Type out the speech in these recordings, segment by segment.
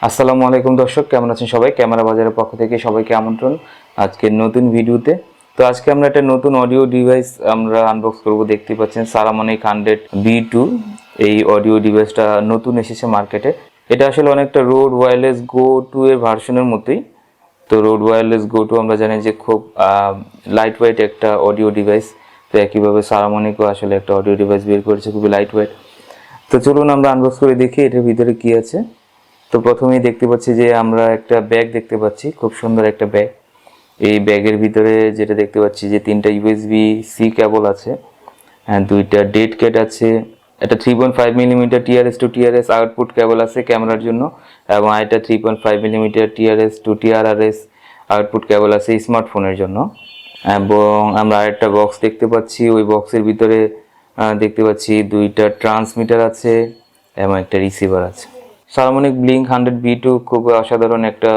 আসসালামু আলাইকুম দর্শক, কেমন আছেন সবাই? ক্যামেরা বাজারের পক্ষ থেকে সবাইকে আমন্ত্রণ আজকে নতুন ভিডিওতে। তো আজকে আমরা একটা নতুন অডিও ডিভাইস আমরা আনবক্স করব। দেখতে পাচ্ছেন সারামনিক 100B2 এই অডিও ডিভাইসটা নতুন এসেছে মার্কেটে। এটা আসলে অনেকটা রোড ওয়্যারলেস গো 2 এর ভার্সনের মতোই। তো রোড ওয়্যারলেস গো 2 আমরা জানি যে খুব লাইট ওয়েট একটা অডিও ডিভাইস। তো একইভাবে সারামনিকও আসলে একটা অডিও ডিভাইস বের করেছে, খুবই লাইট ওয়েট। তো চলুন আমরা আনবক্স করে দেখি এটার ভিতরে কি আছে। তো প্রথমেই দেখতে পাচ্ছি যে আমরা একটা ব্যাগ দেখতে পাচ্ছি, খুব সুন্দর একটা ব্যাগ। এই ব্যাগের ভিতরে যেটা দেখতে পাচ্ছি যে 3টা USB-C কেবল আছে, দুইটা ডেড ক্যাট আছে, একটা 3.5mm TRS to TRS output cable আছে ক্যামেরার জন্য, এবং এটা 3.5mm TRS to TRRS output cable আছে স্মার্টফোনের জন্য। এবং আমরা আরেকটা বক্স দেখতে পাচ্ছি, ওই বক্সের ভিতরে দেখতে পাচ্ছি দুইটা ট্রান্সমিটার আছে এবং একটা রিসিভার আছে। সারামনিক ব্লিঙ্ক 100B2 খুব অসাধারণ একটা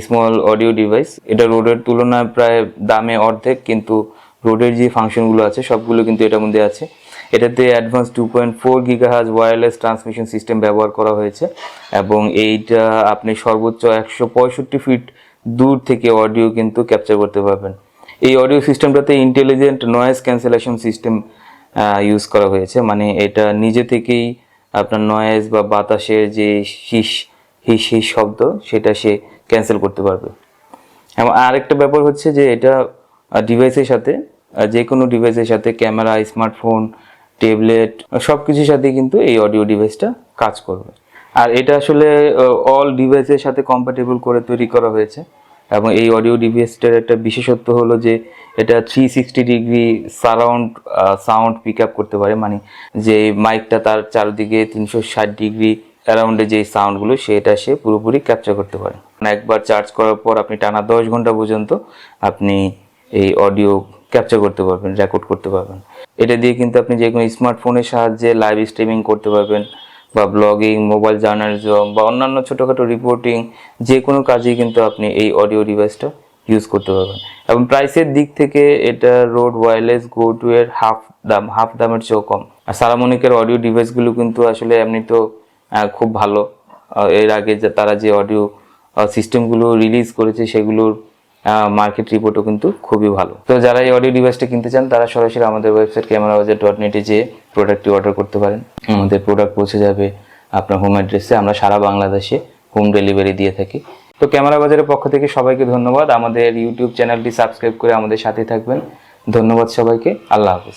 স্মল অডিও ডিভাইস। এটা রোডের তুলনায় প্রায় দামে অর্ধেক, কিন্তু রোডের যে ফাংশনগুলো আছে সবগুলো কিন্তু এটার মধ্যে আছে। এটাতে advance 2.4 GHz wireless transmission system ব্যবহার করা হয়েছে, এবং এইটা আপনি সর্বোচ্চ 165 ফিট দূর থেকে অডিও কিন্তু ক্যাপচার করতে পারবেন। এই অডিও সিস্টেমটাতে intelligent noise cancellation system use করা হয়েছে, মানে এটা নিজে থেকেই আপনার নয়েজ বা বাতাসের যে হিস শব্দ সেটা সে ক্যান্সেল করতে পারবে। এবং আরেকটা ব্যাপার হচ্ছে যে এটা ডিভাইসের সাথে, যে কোনো ডিভাইসের সাথে, ক্যামেরা, স্মার্টফোন, ট্যাবলেট সব কিছুর সাথে কিন্তু এই অডিও ডিভাইসটা কাজ করবে। আর এটা আসলে অল ডিভাইসের সাথে কম্প্যাটেবল করে তৈরি করা হয়েছে। এবং এই অডিও ডিভাইসটার একটা বিশেষত্ব হলো যে এটা 360 degree surround sound pick up করতে পারে, মানে যে মাইকটা তার চারদিকে 360 ডিগ্রি অ্যারাউন্ডে যে সাউন্ডগুলো সেটা সে পুরোপুরি ক্যাপচার করতে পারে। একবার চার্জ করার পর আপনি টানা 10 ঘন্টা পর্যন্ত আপনি এই অডিও ক্যাপচার করতে পারবেন, রেকর্ড করতে পারবেন। এটা দিয়ে কিন্তু আপনি যে কোনো স্মার্টফোনের সাহায্যে লাইভ স্ট্রিমিং করতে পারবেন, বা ব্লগিং, মোবাইল জার্নালিজম বা অন্যান্য ছোটোখাটো রিপোর্টিং যে কোনো কাজেই কিন্তু আপনি এই অডিও ডিভাইসটা ইউজ করতে পারবেন। এবং প্রাইসের দিক থেকে এটা রোড ওয়্যারলেস গো 2 এর হাফ দামের চেয়েও কম। আর সারামনিকের অডিও ডিভাইসগুলো কিন্তু আসলে এমনি তো খুব ভালো। এর আগে তারা যে অডিও সিস্টেমগুলো রিলিজ করেছে সেগুলোর মার্কেট রিপোর্টও কিন্তু খুবই ভালো। তো যারা এই অডিও ডিভাইসটা কিনতে চান তারা সরাসরি আমাদের ওয়েবসাইট camerabazaar.net যেয়ে প্রোডাক্টটি অর্ডার করতে পারেন। আমাদের প্রোডাক্ট পৌঁছে যাবে আপনার হোম অ্যাড্রেসে। আমরা সারা বাংলাদেশে হোম ডেলিভারি দিয়ে থাকি। তো ক্যামেরা বাজারের পক্ষ থেকে সবাইকে ধন্যবাদ। আমাদের ইউটিউব চ্যানেলটি সাবস্ক্রাইব করে আমাদের সাথে থাকবেন। ধন্যবাদ সবাইকে। আল্লাহ হাফেজ।